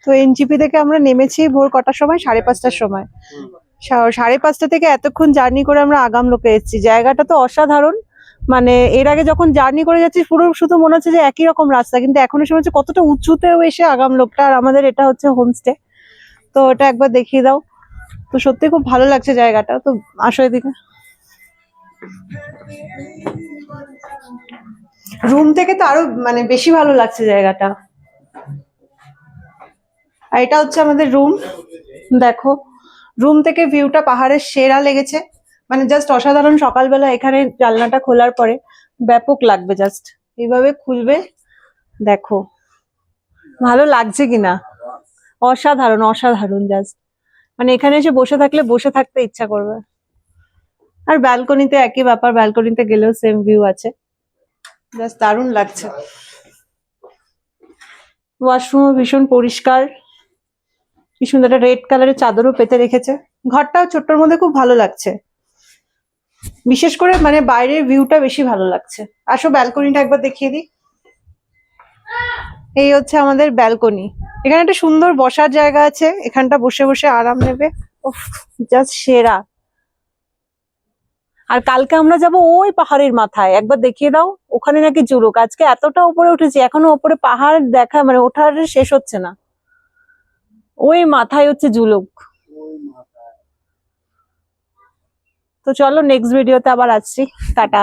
তো এনজিপি থেকে আমরা নেমেছি ভোর কটার সময়, 5:30টার সময়। 5:30 থেকে এতক্ষণ জার্নি করে আমরা আগামলোকে এসেছি। জায়গাটা তো অসাধারণ, মানে এর আগে যখন জার্নি করে যাচ্ছি পুরো শুধু মনে হচ্ছে যে একই রকম রাস্তা, কিন্তু এখন এসে মনে হচ্ছে কতটা উঁচুতেও এসে আগামলোকটা। আর আমাদের এটা হচ্ছে হোমস্টে, তো ওটা একবার দেখিয়ে দাও। তো সত্যি খুব ভালো লাগছে জায়গাটা। তো আসো এদিকে। রুম থেকে তো আরো মানে বেশি ভালো লাগছে জায়গাটা। আর এটা হচ্ছে আমাদের রুম, দেখো রুম থেকে ভিউটা পাহাড়ের সেরা লেগেছে, মানে জাস্ট অসাধারণ। সকালবেলা এখানে জানলাটা খোলার পরে ব্যাপক লাগবে, জাস্ট এইভাবে খুলবে, দেখো ভালো লাগছে কিনা। অসাধারণ অসাধারণ, জাস্ট মানে এখানে এসে বসে থাকলে বসে থাকতে ইচ্ছা করবে। আর ব্যালকনিতে একই ব্যাপার, ব্যালকনিতে গেলেও সেম ভিউ আছে, জাস্ট দারুণ লাগছে। ওয়াশরুমও ভীষণ পরিষ্কার, কি সুন্দর একটা রেড কালারের চাদরও পেতে রেখেছে। ঘরটাও ছোট্টর মধ্যে খুব ভালো লাগছে, বিশেষ করে মানে বাইরের ভিউটা বেশি ভালো লাগছে। আসো ব্যালকনিটা একবার দেখিয়ে দিই। এই হচ্ছে আমাদের ব্যালকনি। এখানে একটা সুন্দর বসার জায়গা আছে, এখানটা বসে বসে আরাম নেবে, উফ জাস্ট সেরা। আর কালকে আমরা যাব ওই পাহাড়ের মাথায়, একবার দেখিয়ে দাও। ওখানে নাকি জুলুক, আজকে এতটা উপরে উঠেছি এখনো উপরে পাহাড় দেখা মানে ওঠার শেষ হচ্ছে না। ওই মাথায় হচ্ছে জুলুক। তো চলো নেক্সট ভিডিওতে আবার আসছি, টাটা।